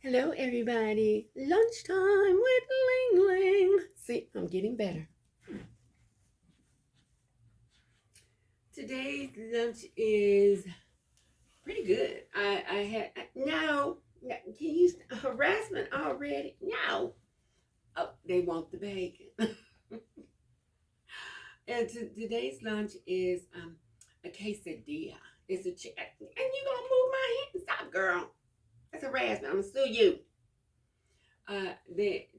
Hello, everybody. Lunchtime with Ling Ling. See, I'm getting better. Today's lunch is pretty good. I had no. Can you harassment already? No. Oh, they want the bacon. And today's lunch is a quesadilla. It's a and you gonna move my hand? Stop, girl. That's harassment. I'm gonna sue you.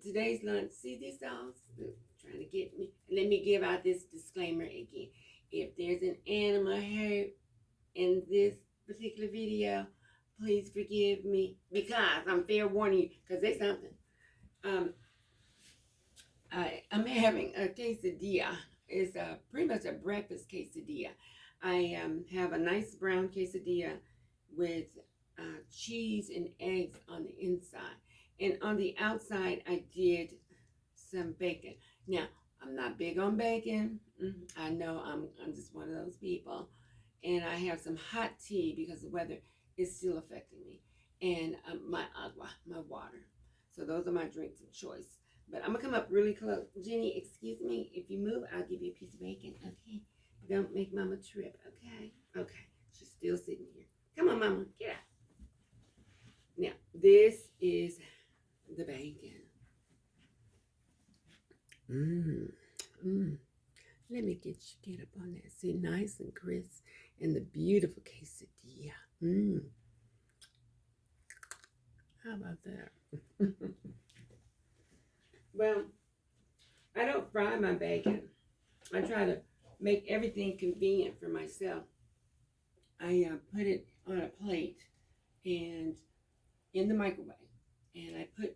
Today's lunch. See these dolls? They're trying to get me. Let me give out this disclaimer again. If there's an animal hurt in this particular video, please forgive me because I'm fair warning you because there's something. Um, I'm having a quesadilla. It's pretty much a breakfast quesadilla. I have a nice brown quesadilla with cheese and eggs on the inside. And on the outside, I did some bacon. Now, I'm not big on bacon. I know I'm just one of those people. And I have some hot tea because the weather is still affecting me. And my agua, my water. So those are my drinks of choice. But I'm gonna come up really close. Jenny, excuse me. If you move, I'll give you a piece of bacon. Okay. Don't make Mama trip. Okay. Okay. She's still sitting here. Come on, Mama. Get out. Now, this is the bacon. Mmm. Mmm. Let me get up on that. See, nice and crisp, and the beautiful quesadilla. Mmm. How about that? Well, I don't fry my bacon. I try to make everything convenient for myself. I put it on a plate and in the microwave, and I put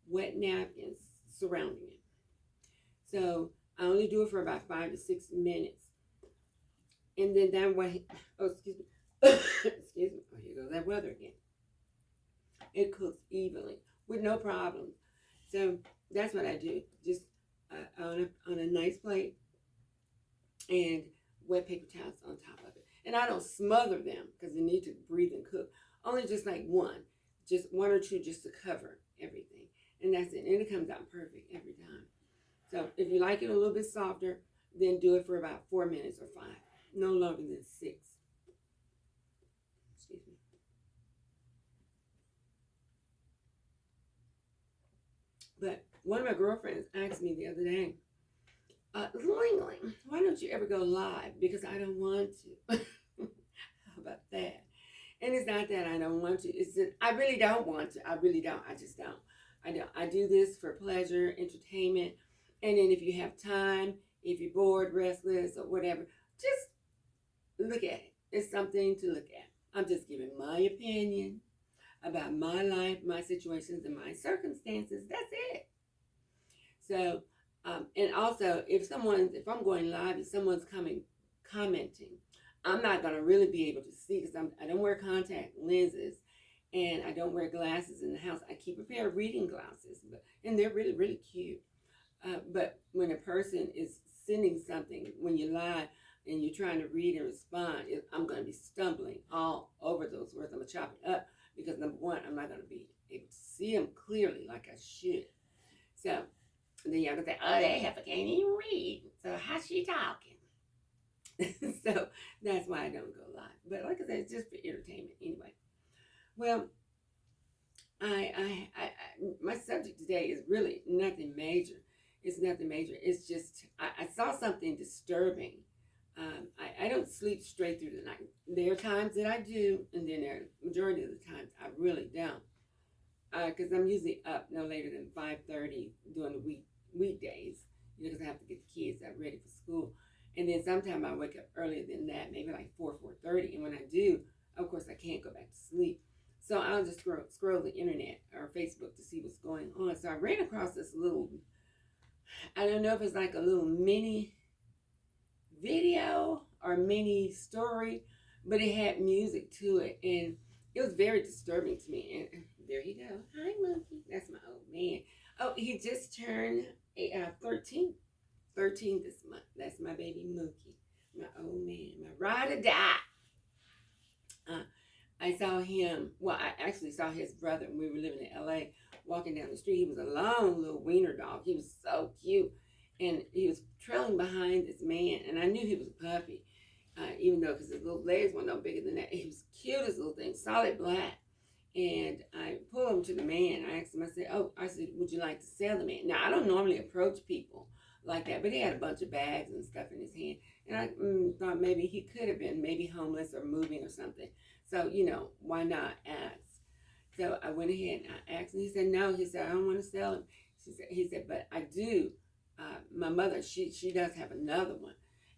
wet napkins surrounding it. So I only do it for about 5 to 6 minutes, and then that way, oh excuse me, excuse me. Oh, here goes that weather again. It cooks evenly with no problems. So that's what I do. Just on a nice plate and wet paper towels on top of it. And I don't smother them because they need to breathe and cook. Only just like just one or two just to cover everything. And that's it. And it comes out perfect every time. So if you like it a little bit softer, then do it for about 4 minutes or 5. No longer than 6. Excuse me. But one of my girlfriends asked me the other day, Ling Ling, why don't you ever go live? Because I don't want to. How about that? And it's not that I don't want to. It's that I really don't want to. I really don't. I just don't. I don't. I do this for pleasure, entertainment. And then if you have time, if you're bored, restless, or whatever, just look at it. It's something to look at. I'm just giving my opinion about my life, my situations, and my circumstances. That's it. So, and also, if I'm going live and someone's commenting, I'm not gonna really be able to see because I don't wear contact lenses, and I don't wear glasses in the house. I keep a pair of reading glasses, and they're really really cute. But when a person is sending something, when you're live and you're trying to read and respond, I'm going to be stumbling all over those words. I'm going to chop it up because number one, I'm not going to be able to see them clearly like I should. So then you're going to say, oh, that heifer can't even read. So how's she talking? So that's why I don't go live. But like I said, it's just for entertainment anyway. Well, my subject today is really nothing major. It's nothing major. It's just I saw something disturbing. I don't sleep straight through the night. There are times that I do, and then there are majority of the times I really don't. Because I'm usually up no later than 5:30 during the weekdays. Because I have to get the kids up ready for school, and then sometimes I wake up earlier than that, maybe like 4:30. And when I do, of course I can't go back to sleep. So I'll just scroll the internet or Facebook to see what's going on. So I ran across this little, I don't know if it's like a little mini video or mini story, but it had music to it. And it was very disturbing to me. And there he go. Hi, Monkey. That's my old man. Oh, he just turned 13. 13 this month. That's my baby Mookie. My old man. My ride or die. I saw him. Well, I actually saw his brother when we were living in LA. Walking down the street, he was a long little wiener dog. He was so cute, and he was trailing behind this man. And I knew he was a puppy, even though because his little legs were no bigger than that. He was cutest little thing, solid black. And I pulled him to the man. I asked him. I said, would you like to sell the man? Now I don't normally approach people like that, but he had a bunch of bags and stuff in his hand, and I thought maybe he could have been maybe homeless or moving or something. So, why not ask? So I went ahead and I asked, and he said, no. He said, I don't want to sell him. He said, but I do. My mother, she does have another one.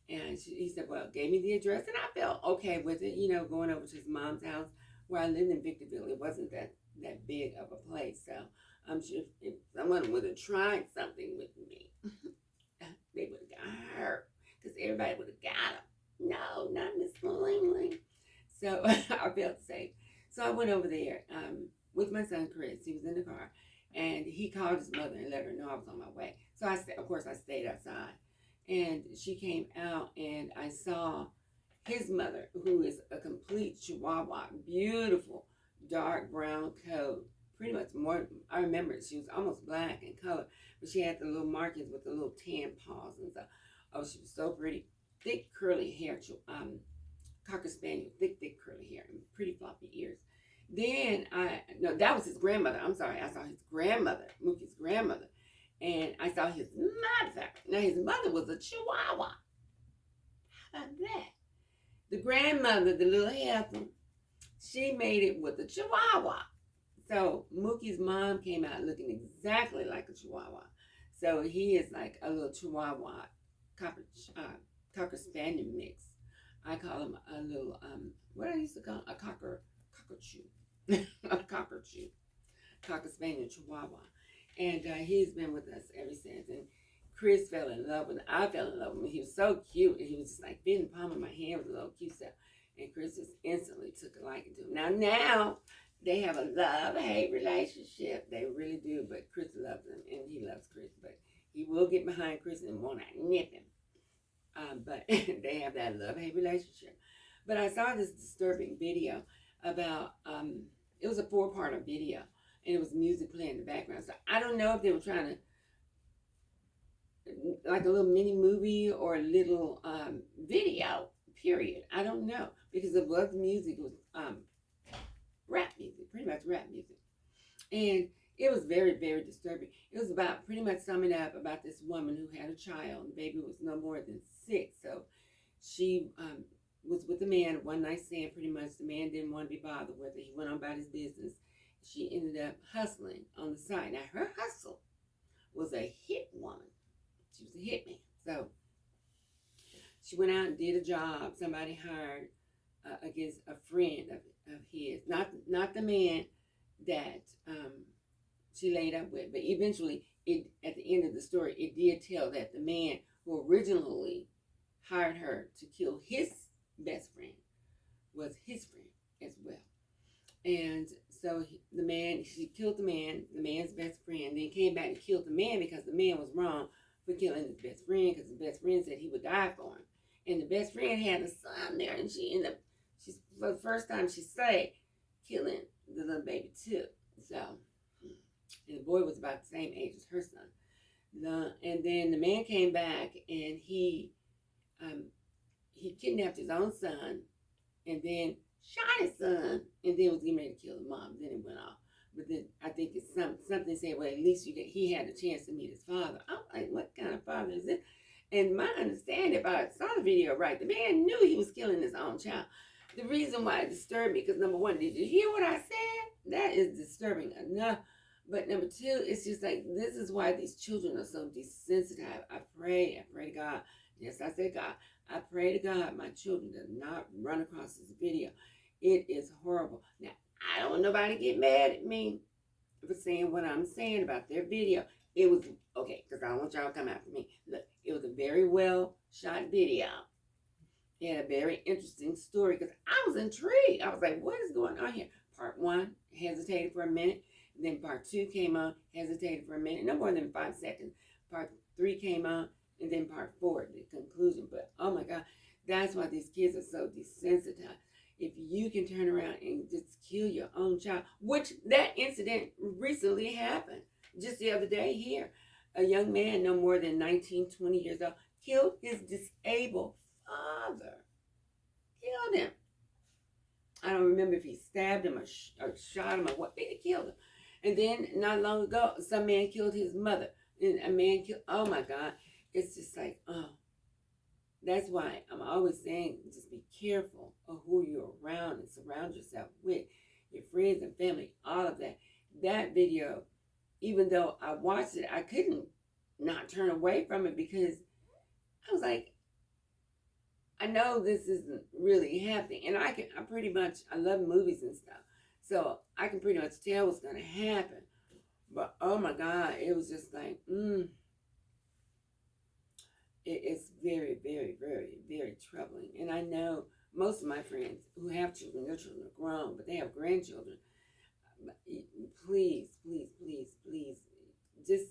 And he said, well, gave me the address, and I felt okay with it, going over to his mom's house where I lived in Victorville. It wasn't that big of a place. So I'm sure if someone would have tried something with me, they would have got hurt because everybody would have got him. No, not Miss Ling. So I felt safe. So I went over there with my son Chris. He was in the car, and he called his mother and let her know I was on my way. So of course, I stayed outside, and she came out, and I saw his mother, who is a complete Chihuahua, beautiful dark brown coat. Pretty much more. I remember she was almost black in color, but she had the little markings with the little tan paws and stuff. Oh, she was so pretty. Thick curly hair, Cocker Spaniel, thick curly hair, and pretty floppy ears. Then no, that was his grandmother. I'm sorry, I saw his grandmother, Mookie's grandmother, and I saw his mother. Now his mother was a Chihuahua. How about that? The grandmother, the little heifer, she made it with a Chihuahua. So Mookie's mom came out looking exactly like a Chihuahua. So he is like a little Chihuahua Cocker Spaniel mix. I call him a little what I used to call him? A cockapoo, a cockapoo, Cocker Spaniel Chihuahua, and he's been with us ever since. And Chris fell in love with him. I fell in love with him. He was so cute, and he was just like fitting the palm of my hand with a little cute stuff. And Chris just instantly took a liking to him. Now they have a love-hate relationship. They really do. But Chris loves him, and he loves Chris. But he will get behind Chris and want to nip him. But they have that love-hate relationship. But I saw this disturbing video about, it was a 4-part video, and it was music playing in the background. So I don't know if they were trying to, like a little mini movie or a little video, period. I don't know, because it was music. It was rap music, pretty much rap music. And it was very, very disturbing. It was about pretty much summing up about this woman who had a child. The baby was no more than 6. So she was with a man, one night stand pretty much. The man didn't want to be bothered with her. He went on about his business. She ended up hustling on the side. Now, her hustle was a hit woman. She was a hitman. So she went out and did a job somebody hired against a friend of his. Not the man that she laid up with. But eventually, at the end of the story, it did tell that the man who originally hired her to kill his best friend was his friend as well. And so she killed the man's best friend, then came back and killed the man because the man was wrong for killing his best friend, because his best friend said he would die for him. And the best friend had a son there, and she ended up, for the first time, she said, killing the little baby too. So, and the boy was about the same age as her son. And then the man came back, and he kidnapped his own son, and then shot his son, and then was getting ready to kill the mom. Then it went off. But then I think it's something said, well, at least he had a chance to meet his father. I'm like, what kind of father is this? And my understanding, if I saw the video right, the man knew he was killing his own child. The reason why it disturbed me, because number one, did you hear what I said? That is disturbing enough. But number two, it's just like, this is why these children are so desensitized. I pray to God. Yes, I said God. I pray to God my children do not run across this video. It is horrible. Now, I don't want nobody to get mad at me for saying what I'm saying about their video. It was, okay, because I don't want y'all to come after me. Look, it was a very well shot video. It had a very interesting story because I was intrigued. I was like, what is going on here? Part 1, hesitated for a minute. Then part 2 came on, hesitated for a minute, no more than 5 seconds. Part 3 came on, and then part 4, the conclusion. But oh my God, that's why these kids are so desensitized. if you can turn around and just kill your own child, which that incident recently happened just the other day here. A young man, no more than 19, 20 years old, killed his disabled father. Killed him. I don't remember if he stabbed him or shot him or what. They killed him. And then not long ago, some man killed his mother. And a man killed, oh my God. It's just like, oh. That's why I'm always saying, just be careful of who you're around and surround yourself with, your friends and family, all of that. That video, even though I watched it, I couldn't not turn away from it because I was like, I know this isn't really happening. And I love movies and stuff. So I can pretty much tell what's going to happen. But oh my God, it was just like, it's very, very, very, very troubling. And I know most of my friends who have children, their children are grown, but they have grandchildren. Please, please, please, please, just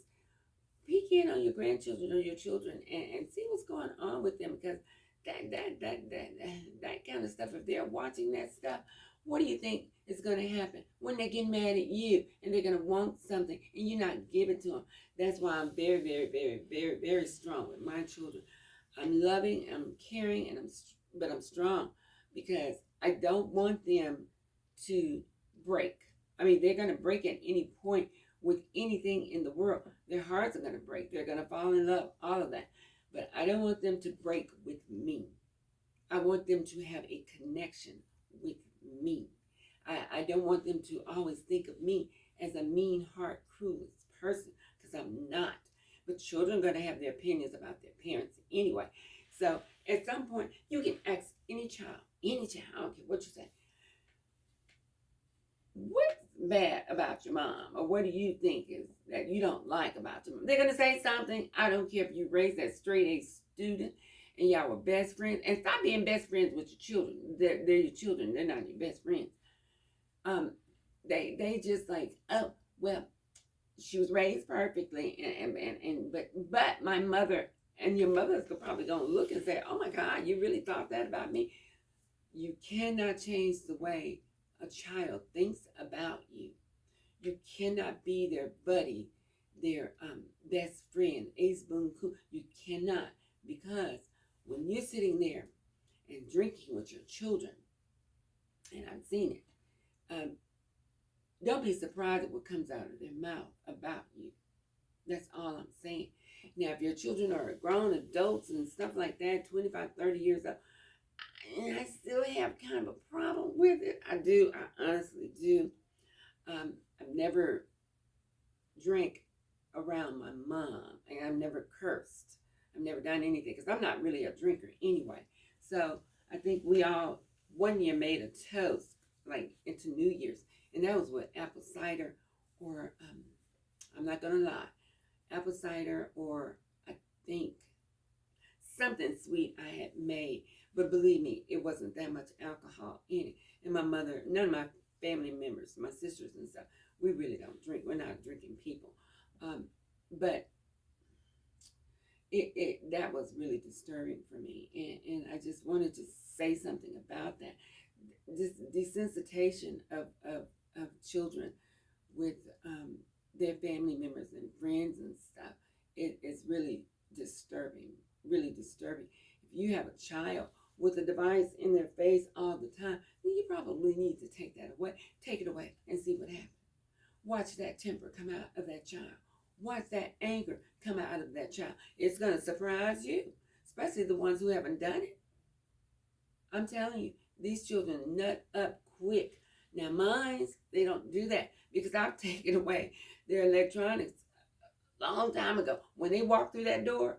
peek in on your grandchildren or your children and see what's going on with them, because that kind of stuff, if they're watching that stuff, what do you think is going to happen when they get mad at you and they're going to want something and you're not giving to them? That's why I'm very, very, very, very, very strong with my children. I'm loving, I'm caring, but I'm strong because I don't want them to break. I mean, they're going to break at any point with anything in the world. Their hearts are going to break. They're going to fall in love, all of that. But I don't want them to break with me. I want them to have a connection with me. I don't want them to always think of me as a mean heart, cruelest person, because I'm not. But children are going to have their opinions about their parents anyway. So at some point, you can ask any child, I don't care what you say, what's bad about your mom? Or what do you think is that you don't like about your mom? They're going to say something. I don't care if you raised that straight A student and y'all were best friends. And stop being best friends with your children. They're your children. They're not your best friends. They just like, oh, well, she was raised perfectly. But my mother and your mother's probably going to look and say, oh my God, you really thought that about me? You cannot change the way a child thinks about you. You cannot be their buddy, their best friend, ace boon cool. You cannot, because when you're sitting there and drinking with your children, and I've seen it, don't be surprised at what comes out of their mouth about you. That's all I'm saying. Now, if your children are grown adults and stuff like that, 25, 30 years old, and I still have kind of a problem with it. I do. I honestly do. I've never drank around my mom, and I've never cursed. I've never done anything because I'm not really a drinker anyway. So I think we all one year made a toast like into New Year's, and that was with apple cider or I'm not gonna lie, apple cider or I think something sweet I had made. But believe me, it wasn't that much alcohol in it. And my mother, none of my family members, my sisters and stuff, we really don't drink. We're not drinking people. But that was really disturbing for me. And I just wanted to say something about that. This desensitization of children with their family members and friends and stuff, it's really disturbing, really disturbing. If you have a child with a device in their face all the time, then you probably need to take that away. Take it away and see what happens. Watch that temper come out of that child. Watch that anger come out of that child. It's going to surprise you, especially the ones who haven't done it. I'm telling you, these children nut up quick. Now, mine, they don't do that because I've taken away their electronics a long time ago. When they walk through that door,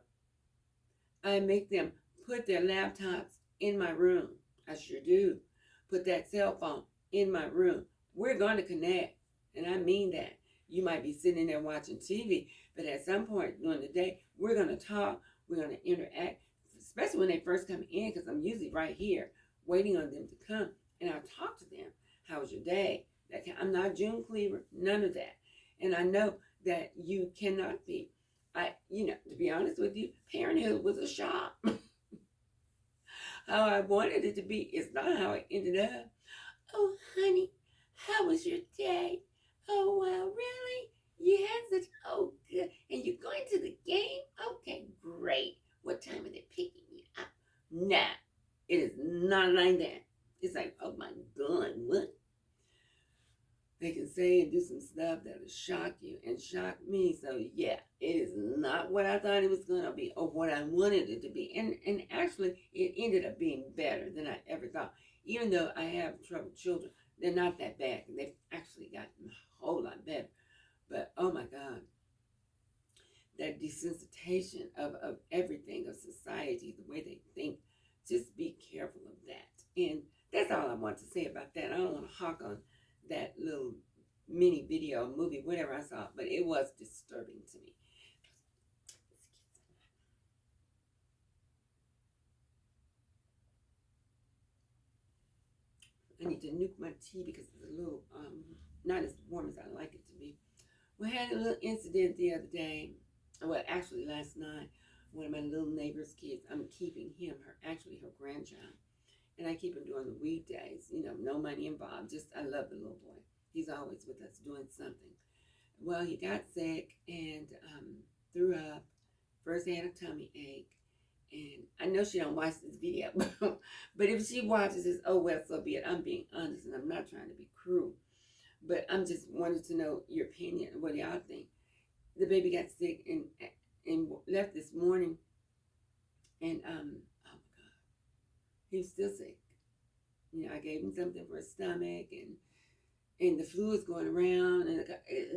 I make them put their laptops in my room. I sure do. Put that cell phone in my room. We're going to connect, and I mean that. You might be sitting there watching TV, but at some point during the day, we're going to talk. We're going to interact, especially when they first come in, because I'm usually right here waiting on them to come, and I'll talk to them. How was your day? I'm not June Cleaver, none of that. And I know that you cannot be. To be honest with you, parenthood was a shock. how I wanted it to be. It's not how it ended up. Oh, honey, how was your day? Oh, well, really? You had such, oh, good. And you're going to the game? Okay, great. What time are they picking you up? Nah, it is not like that. It's like, oh my God, what? They can say and do some stuff that'll shock you and shock me. So yeah, it is not what I thought it was gonna be or what I wanted it to be. And actually it ended up being better than I ever thought. Even though I have troubled children, they're not that bad. They've actually gotten a whole lot better. But oh my God, that desensitization of everything, of society, the way they think, just be careful of that. And that's all I want to say about that. I don't want to hawk on that little mini video, movie, whatever I saw, but it was disturbing to me. I need to nuke my tea because it's a little not as warm as I like it to be. We had a little incident the other day. Well, actually last night, one of my little neighbor's kids, I'm keeping him, her grandchild. And I keep him during the weekdays, no money involved. Just, I love the little boy. He's always with us doing something. Well, he got sick and threw up. First, he had a tummy ache. And I know she don't watch this video, but if she watches this, oh well, so be it. I'm being honest, and I'm not trying to be cruel. But I'm just wanted to know your opinion. What do y'all think? The baby got sick and left this morning, and oh my God, he was still sick. I gave him something for his stomach, and the flu is going around. And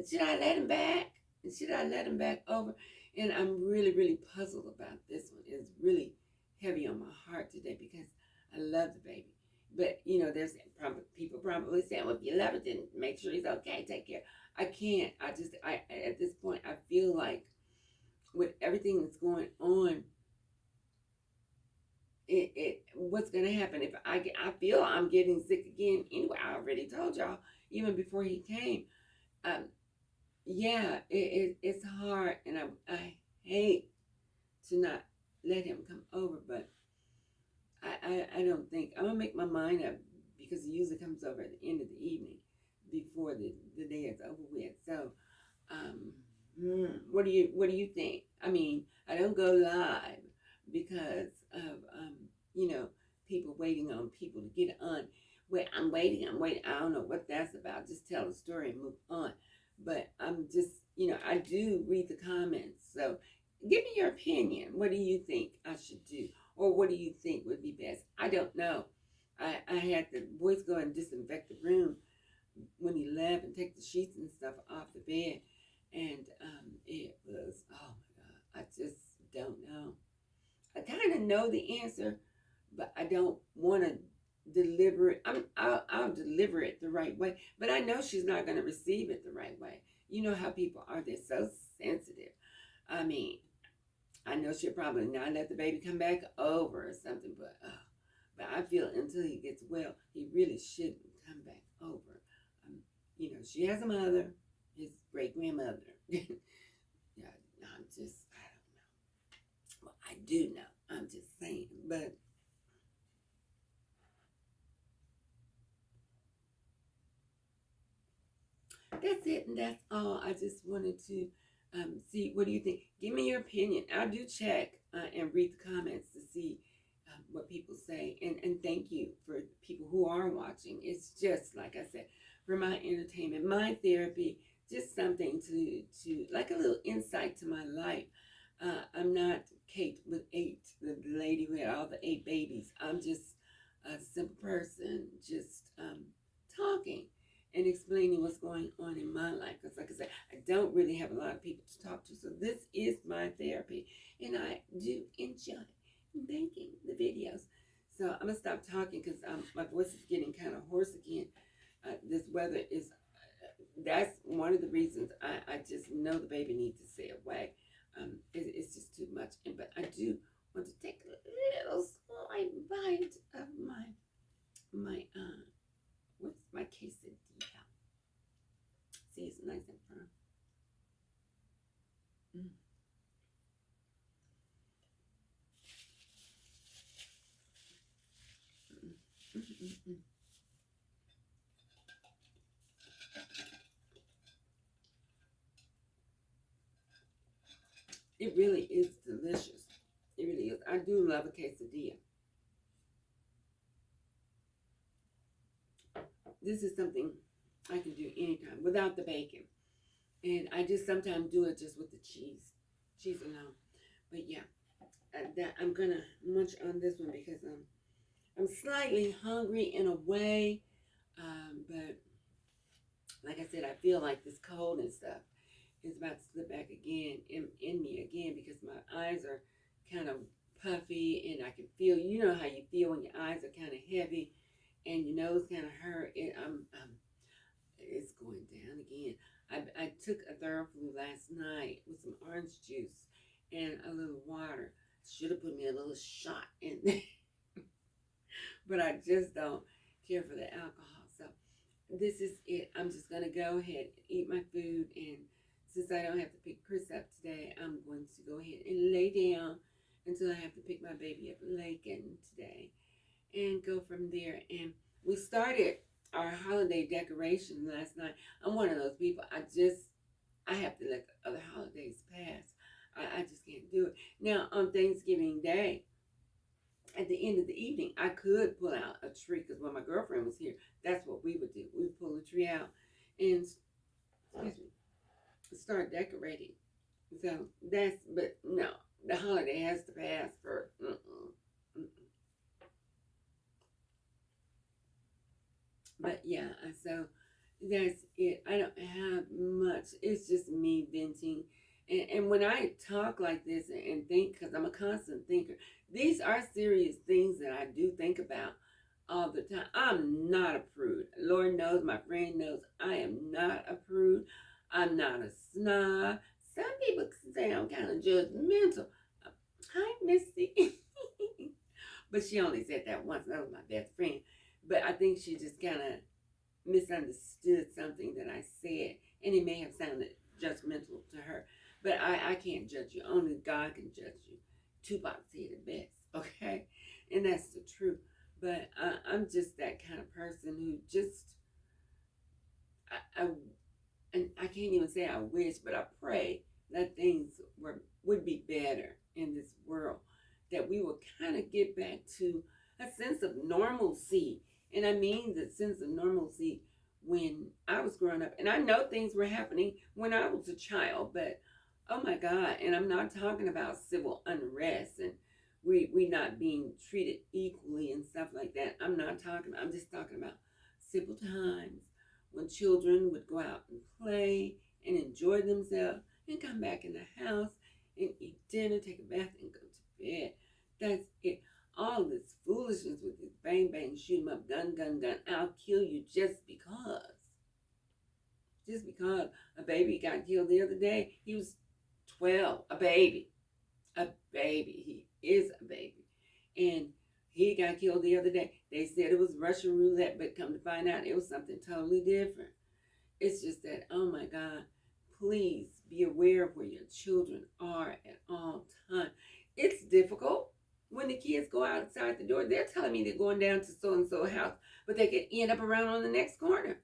should I let him back? And should I let him back over? And I'm really, really puzzled about this one. It's really heavy on my heart today because I love the baby. But there's people probably saying, well, if you love it, then make sure he's okay. Take care. I can't. I at this point, I feel like with everything that's going on, what's gonna happen if I feel I'm getting sick again anyway. I already told y'all even before he came. Um, yeah, it's hard, and I hate to not let him come over, but I don't think I'm gonna make my mind up because he usually comes over at the end of the evening before the day is over with. So, what do you think? I mean, I don't go live because of people waiting on people to get on. Wait, I'm waiting. I don't know what that's about. Just tell the story and move on. But I'm just, I do read the comments. So give me your opinion. What do you think I should do? Or what do you think would be best? I don't know. I had the boys go and disinfect the room when he left and take the sheets and stuff off the bed. And it was, oh my God, I just don't know. I kind of know the answer, but I don't want to deliver it. I'll deliver it the right way, but I know she's not going to receive it the right way. You know how people are. They're so sensitive. I mean, I know she'll probably not let the baby come back over or something, but I feel until he gets well, he really shouldn't come back over. She has a mother, his great grandmother. Yeah, I'm just, I don't know. Well, I do know. I'm just saying, but that's it, and that's all. I just wanted to see, what do you think? Give me your opinion. I do check and read the comments to see what people say, and thank you for people who are watching. It's just like I said, for my entertainment, my therapy, just something to like a little insight to my life. I'm not Kate with 8, the lady who had all the 8 babies. I'm just a simple person, just talking and explaining what's going on in my life. Because like I said, I don't really have a lot of people to talk to. So this is my therapy. And I do enjoy making the videos. So I'm going to stop talking because my voice is getting kind of hoarse again. This weather is, that's one of the reasons I just know the baby needs to stay away. It's just too much. But I do want to take a little slight bite of my what's my quesadilla? See, it's nice and firm. It really is delicious. It really is. I do love a quesadilla. This is something I can do anytime without the bacon. And I just sometimes do it just with the cheese alone. But yeah, that I'm gonna munch on this one because I'm slightly hungry in a way, but like I said, I feel like this cold and stuff is about to slip back again in me again because my eyes are kind of puffy and I can feel, you know how you feel when your eyes are kind of heavy and your nose kind of hurt. It's going down again. I took a Theraflu last night with some orange juice and a little water. Should have put me a little shot in there, but I just don't care for the alcohol. So this is it. I'm just gonna go ahead and eat my food, and since I don't have to pick Chris up today, I'm going to go ahead and lay down until I have to pick my baby up Lakin today, and go from there. And we started our holiday decoration last night. I'm one of those people. I have to let the other holidays pass. I just can't do it. Now on Thanksgiving Day, at the end of the evening, I could pull out a tree because when my girlfriend was here, that's what we would do. We would pull the tree out and, excuse me, start decorating. So but no, the holiday has to pass for. But yeah, so that's it. I don't have much. It's just me venting. And when I talk like this and think, because I'm a constant thinker, these are serious things that I do think about all the time. I'm not a prude. Lord knows, my friend knows, I am not a prude. I'm not a snob. Some people say I'm kind of judgmental. Hi, Misty. But she only said that once. That was my best friend. But I think she just kind of misunderstood something that I said, and it may have sounded judgmental to her. But I can't judge you. Only God can judge you. Tupac said it best, okay? And that's the truth. But I'm just that kind of person who just, I and I can't even say I wish, but I pray that things would be better in this world, that we will kind of get back to a sense of normalcy. And I mean the sense of normalcy when I was growing up. And I know things were happening when I was a child, but oh my God, and I'm not talking about civil unrest and we not being treated equally and stuff like that. I'm just talking about simple times when children would go out and play and enjoy themselves and come back in the house and eat dinner, take a bath, and go to bed. That's it. All this foolishness with this bang bang, shoot 'em up, gun, gun, gun, I'll kill you just because. Just because a baby got killed the other day. He was 12, a baby. A baby. He is a baby. And he got killed the other day. They said it was Russian roulette, but come to find out it was something totally different. It's just that, oh my God, please be aware of where your children are at all times. It's difficult when the kids go outside the door. They're telling me they're going down to so-and-so house, but they could end up around on the next corner.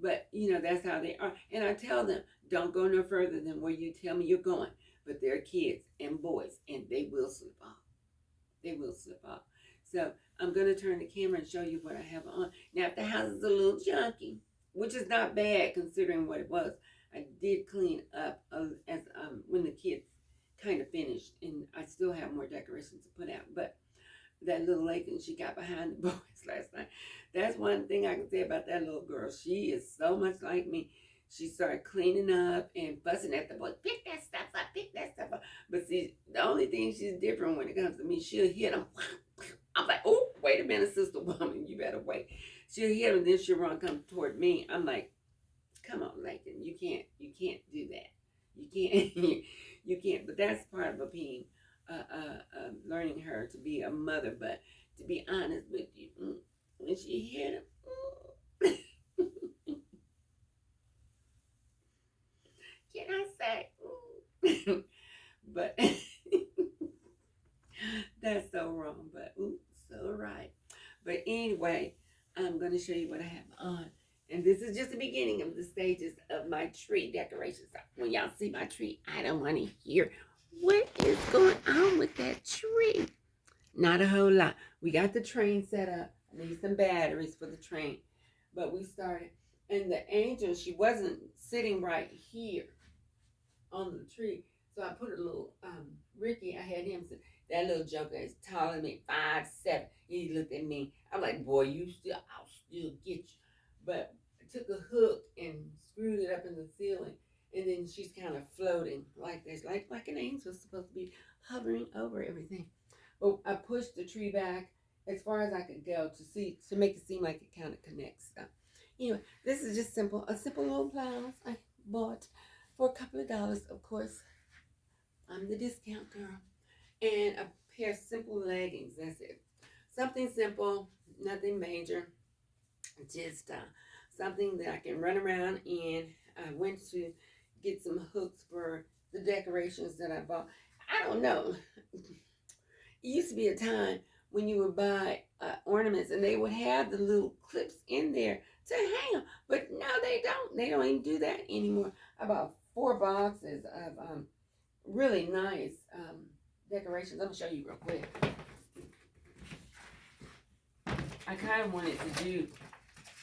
But, that's how they are. And I tell them, don't go no further than where you tell me you're going. But they're kids and boys, and they will slip off. They will slip off. So I'm going to turn the camera and show you what I have on. Now, if the house is a little junky, which is not bad considering what it was, I did clean up as when the kids kind of finished, and I still have more decorations to put out. But that little Lakin she got behind the boys last night. That's one thing I can say about that little girl. She is so much like me. She started cleaning up and fussing at the boys. Pick that stuff up, pick that stuff up. But see, the only thing she's different when it comes to me, she'll hit them. I'm like, oh, wait a minute, sister woman, you better wait. She'll hit them, then she'll run come toward me. I'm like, come on, Lakin, you can't do that. You can't, you can't. But that's part of being, learning her to be a mother. But to be honest with you, when she hit him, can I say, but that's so wrong, but so right. But anyway, I'm going to show you what I have on. And this is just the beginning of the stages of my tree decorations. When y'all see my tree, I don't want to hear what is going on with that tree? Not a whole lot. We got the train set up. I need some batteries for the train. But we started. And the angel, she wasn't sitting right here on the tree. So I put a little Ricky, I had him sit. That little joker is taller than me, 5'7". He looked at me. I'm like, boy, I'll still get you. But I took a hook and screwed it up in the ceiling. And then she's kind of floating like this, like an angel supposed to be hovering over everything. But I pushed the tree back as far as I could go to make it seem like it kind of connects stuff. Anyway, this is just a simple little blouse I bought for a couple of dollars. Of course, I'm the discount girl. And a pair of simple leggings. That's it. Something simple, nothing major. Just something that I can run around in. I went to get some hooks for the decorations that I bought. I don't know. It used to be a time when you would buy ornaments and they would have the little clips in there to hang them. But now they don't. They don't even do that anymore. I bought 4 boxes of really nice decorations. Let me show you real quick. I kind of wanted to do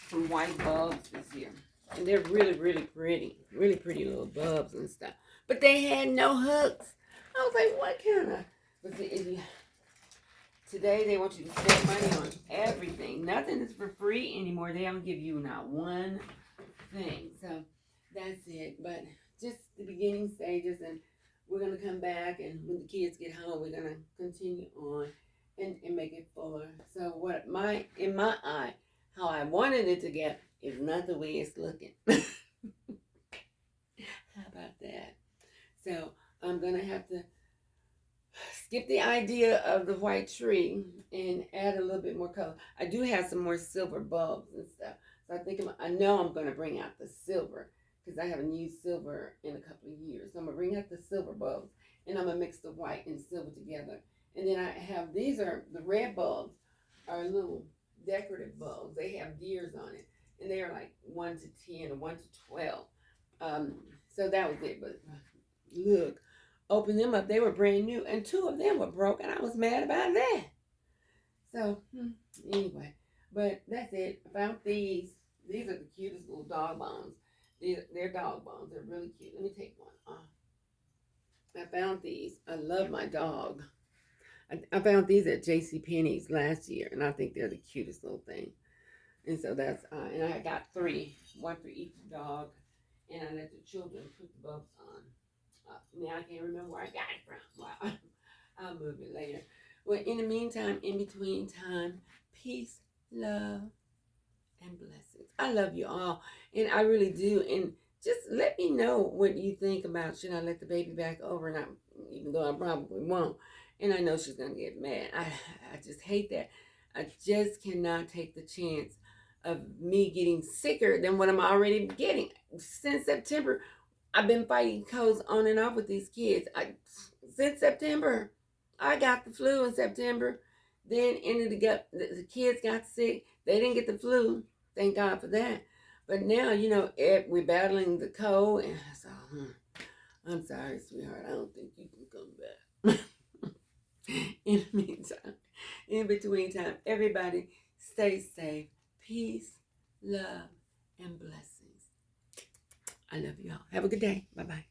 some white bulbs this year. And they're really, really pretty. Really pretty little bulbs and stuff. But they had no hooks. I was like, what kind of... But see, today they want you to spend money on everything. Nothing is for free anymore. They don't give you not one thing. So that's it. But just the beginning stages, and we're going to come back, and when the kids get home, we're going to continue on and make it fuller. So in my eye, how I wanted it to get is not the way it's looking. How about that? So I'm going to have to skip the idea of the white tree and add a little bit more color. I do have some more silver bulbs and stuff. So I know I'm going to bring out the silver because I haven't used silver in a couple of years. So I'm going to bring out the silver bulbs and I'm going to mix the white and silver together. And then the red bulbs are little decorative bulbs. They have deers on it. And they are like 1 to 10 or 1 to 12. So that was it. But look, open them up. They were brand new. And 2 of them were broken. I was mad about that. So, anyway. But that's it. I found these. These are the cutest little dog bones. They're dog bones. They're really cute. Let me take one. I found these. I love my dog. I found these at JCPenney's last year, and I think they're the cutest little thing. And so that's, and I got 3, 1 for each dog, and I let the children put the bulbs on. Now I can't remember where I got it from. Wow. I'll move it later. Well, in the meantime, in between time, peace, love, and blessings. I love you all, and I really do. And just let me know what you think about, should I let the baby back over? And even though I probably won't. And I know she's going to get mad. I just hate that. I just cannot take the chance of me getting sicker than what I'm already getting. Since September, I've been fighting colds on and off with these kids. Since September, I got the flu in September. Then the kids got sick. They didn't get the flu. Thank God for that. But now, we're battling the cold. And so, I'm sorry, sweetheart. I don't think you can come back. In the meantime, in between time, everybody stay safe. Peace, love, and blessings. I love you all. Have a good day. Bye-bye.